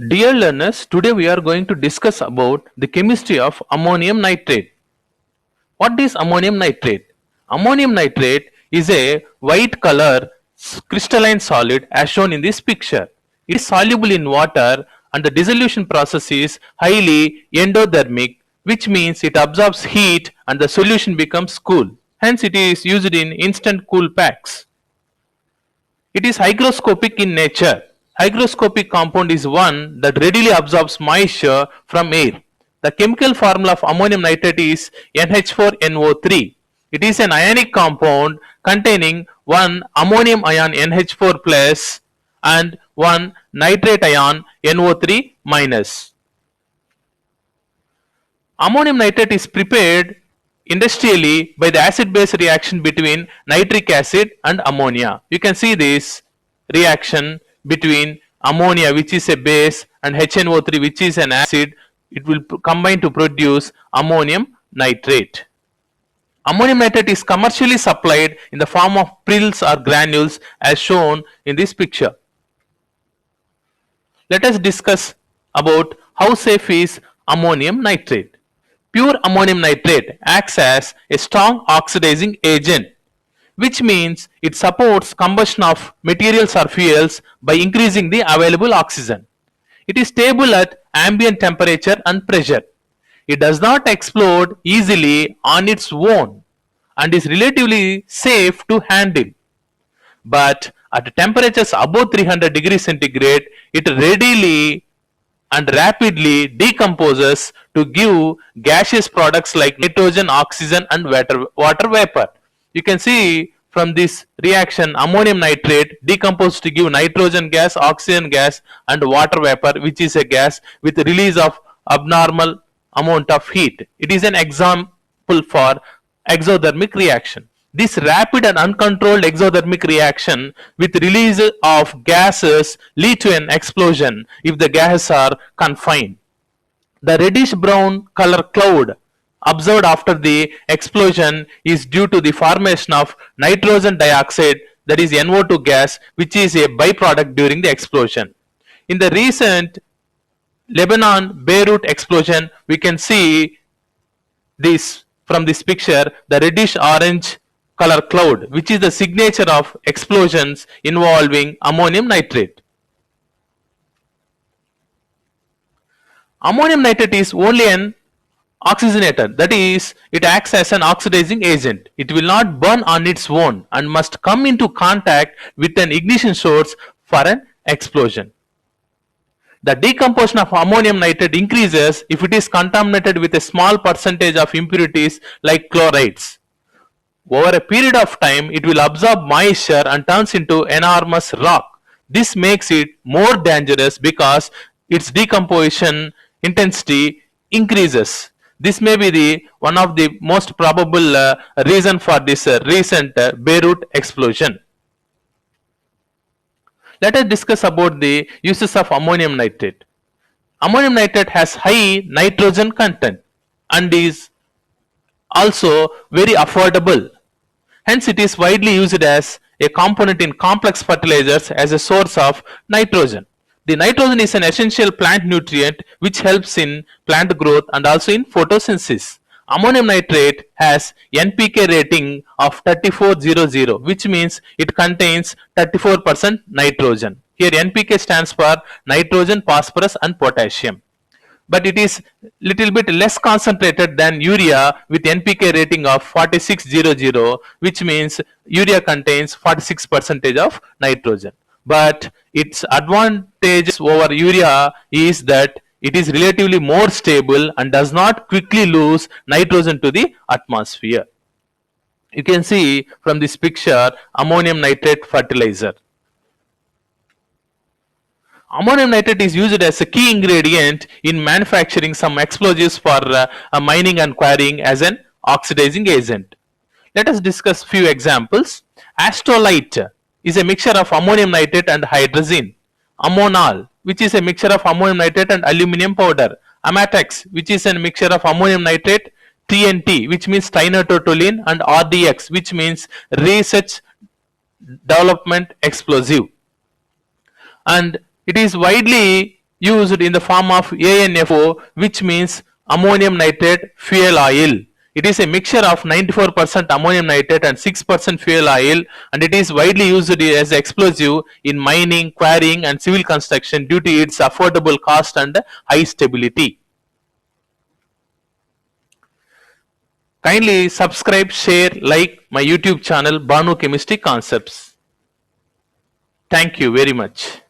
Dear learners, today we are going to discuss about the chemistry of ammonium nitrate. What is ammonium nitrate? Ammonium nitrate is a white color crystalline solid as shown in this picture. It is soluble in water and the dissolution process is highly endothermic, which means it absorbs heat and the solution becomes cool. Hence it is used in instant cool packs. It is hygroscopic in nature. Hygroscopic compound is one that readily absorbs moisture from air. The chemical formula of ammonium nitrate is NH4NO3. It is an ionic compound containing one ammonium ion NH4 plus and one nitrate ion NO3 minus. Ammonium nitrate is prepared industrially by the acid-base reaction between nitric acid and ammonia. You can see this reaction between ammonia, which is a base, and HNO3, which is an acid. It will combine to produce ammonium nitrate. Ammonium nitrate is commercially supplied in the form of pills or granules as shown in this picture. Let us discuss about how safe is ammonium nitrate. Pure ammonium nitrate acts as a strong oxidizing agent, which means it supports combustion of materials or fuels by increasing the available oxygen. It is stable at ambient temperature and pressure. It does not explode easily on its own and is relatively safe to handle. But at temperatures above 300 degrees centigrade, it readily and rapidly decomposes to give gaseous products like nitrogen, oxygen and water vapor. You can see from this reaction ammonium nitrate decomposes to give nitrogen gas, oxygen gas and water vapor, which is a gas with release of abnormal amount of heat. It is an example for exothermic reaction. This rapid and uncontrolled exothermic reaction with release of gases lead to an explosion if the gases are confined. The reddish brown color cloud observed after the explosion is due to the formation of nitrogen dioxide, that is NO2 gas, which is a byproduct during the explosion. In the recent Lebanon Beirut explosion, we can see this from this picture, the reddish orange color cloud, which is the signature of explosions involving ammonium nitrate. Ammonium nitrate is only an oxygenator, that is, it acts as an oxidizing agent. It will not burn on its own and must come into contact with an ignition source for an explosion. The decomposition of ammonium nitrate increases if it is contaminated with a small percentage of impurities like chlorides. Over a period of time, it will absorb moisture and turns into enormous rock. This makes it more dangerous because its decomposition intensity increases. This may be one of the most probable reason for this recent Beirut explosion. Let us discuss about the uses of ammonium nitrate. Ammonium nitrate has high nitrogen content and is also very affordable. Hence, it is widely used as a component in complex fertilizers as a source of nitrogen. The nitrogen is an essential plant nutrient which helps in plant growth and also in photosynthesis. Ammonium nitrate has NPK rating of 3400, which means it contains 34% nitrogen. Here NPK stands for nitrogen, phosphorus and potassium. But it is little bit less concentrated than urea with NPK rating of 4600, which means urea contains 46% of nitrogen. But its advantages over urea is that it is relatively more stable and does not quickly lose nitrogen to the atmosphere. You can see from this picture ammonium nitrate fertilizer. Ammonium nitrate is used as a key ingredient in manufacturing some explosives for mining and quarrying as an oxidizing agent. Let us discuss few examples. Astrolite is a mixture of ammonium nitrate and hydrazine. Ammonal, which is a mixture of ammonium nitrate and aluminum powder. Amatex, which is a mixture of ammonium nitrate, TNT, which means trinitrotoluene, and RDX, which means research development explosive. And it is widely used in the form of ANFO, which means ammonium nitrate fuel oil. It is a mixture of 94% ammonium nitrate and 6% fuel oil, and it is widely used as explosive in mining, quarrying and civil construction due to its affordable cost and high stability. Kindly subscribe, share, like my YouTube channel Banu Chemistry Concepts. Thank you very much.